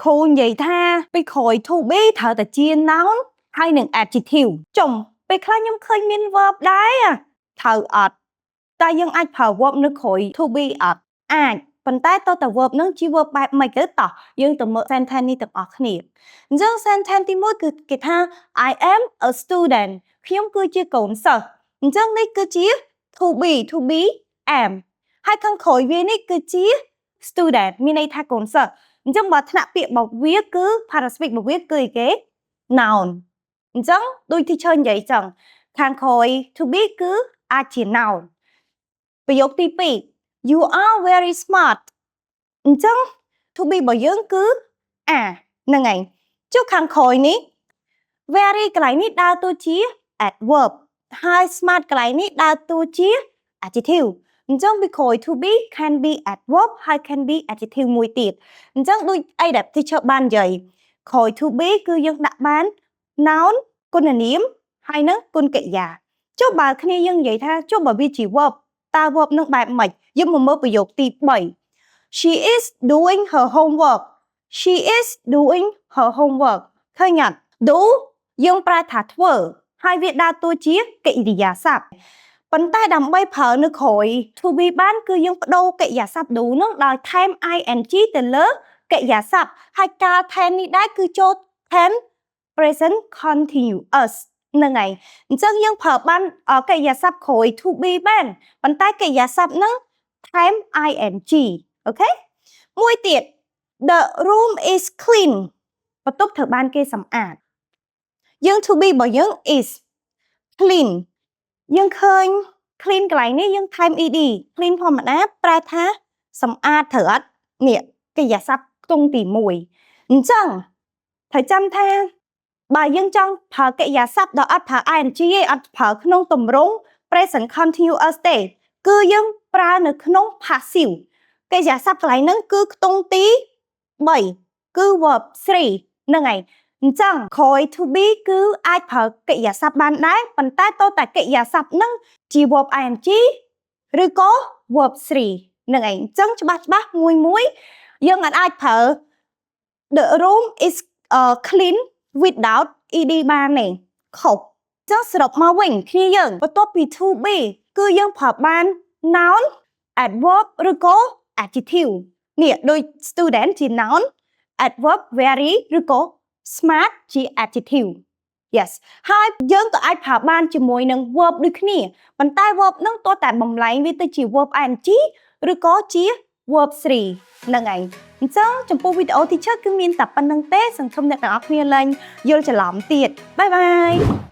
khôn vậy thaไปคอย to be เธอแต่เจียน noun ให้หนึ่ง adjective จมไปคล้ายยังเคยมี verb ได้อะเธออัดแต่ยังអាចប្រើ verb นึกคอย to be อัดអាចប៉ុន្តែតើតើ verb នឹងជា verb បែបម៉េចទៅតោះយើងទៅមើល sentence នេះទាំងអស់គ្នាអញ្ចឹង sentence ទី1គឺគេថា I am a student ខ្ញុំគឺជាកូនសិស្សអញ្ចឹងនេះគឺជា to be am ហើយខាងក្រោយវានេះគឺជា student មានន័យថាកូនសិស្សអញ្ចឹងបើថ្នាក់ពាក្យរបស់វាគឺ participal របស់វាគឺអីគេ noun អញ្ចឹងដូច teacher និយាយចឹងខាងក្រោយ to be គឺអាចជា noun ប្រយោគទី2 you are very smart អញ្ចឹង to be របស់យើងគឺហ្នឹងហើយចុះខាងក្រោយនេះ very កន្លែងនេះដើរតួជា adverb ហើយ smart កន្លែងនេះដើរតួជា adjective អញ្ចឹងពីក្រោយ to be can be adverb ហើយ can be adjective មួយទៀតអញ្ចឹងដូចអីដែល teacher បាននិយាយក្រោយ to be គឺយើងដាក់បាន noun គុណនាមហើយនឹងគុណកិរិយាចុះបើគ្នាយើងនិយាយថាចុះបើវាជា verb តើ verb នឹងបែបម៉េចយើងមកមើលប្រយោគទី3 she is doing her homework she is doing her homework ឃើញអត់ do យើងប្រើថាធ្វើហើយវាដើរតួជាកិរិយាសព្ទប៉ុន្តែដើម្បីប្រើនៅក្រោយ to be បានគឺយើងបដូរកិរិយាសព្ទ do នោះដោយថែម ing ទៅលើកិរិយាសព្ទហើយការថែមនេះដែរគឺចូលថែម present continuous ហ្នឹងហើយអញ្ចឹងយើងប្រើបានកិរិយាសព្ទក្រោយ to be បានប៉ុន្តែកិរិយាសព្ទហ្នឹងថែម ing អូខេមួយទៀត the room is clean បន្ទប់ត្រូវបានគេសម្អាតយើង to be របស់យើង is clean យើងឃើញ clean កន្លែងនេះយើងថែម ed clean ធម្មតាប្រែថាសម្អាតត្រូវអត់នេះកិរិយាសព្ទខ្ទង់ទី1អញ្ចឹងត្រូវចាំថាបើយើងចង់ប្រើកិរិយាសព្ទដល់អត់ប្រើ ing ទេអត់ប្រើក្នុងទម្រង់ present continuous ទេគឺយើងប្រើនៅក្នុង passive កិរិយាសព្ទកន្លែងហ្នឹងគឺខ្ទង់ទី3គឺ verb 3ហ្នឹងហើយអញ្ចឹងក្រោយ to be គឺអាចប្រើកិរិយាសព្ទបានដែរប៉ុន្តែតើតែកិរិយាសព្ទហ្នឹងជា verb ing ឬក៏ verb 3ហ្នឹងហើយអញ្ចឹងច្បាស់មួយយើងអាចប្រើ the room is clean without ed បានទេខុសចុះសរុបមកវិញគ្នាយើងបន្ទាប់ពី to be គឺយើងប្រើបាន noun adverb ឬក៏ adjective នេះដូច student ជា noun adverb very ឬក៏ smart ជា adjective yes ហើយយើងក៏អាចប្រើបានជាមួយនឹង verb ដូចគ្នាប៉ុន្តែ verb ហ្នឹងតើតែបំលែងវាទៅជា verb ing ឬក៏ជា verb 3ហ្នឹងហើយអញ្ចឹងចំពោះវីដេអូ teacher គឺមានតែប៉ុណ្្នឹងទេសង្ឃឹមអ្នកទាំងអស់គ្នាឡើងយល់ច្រឡំទៀតបាយបាយ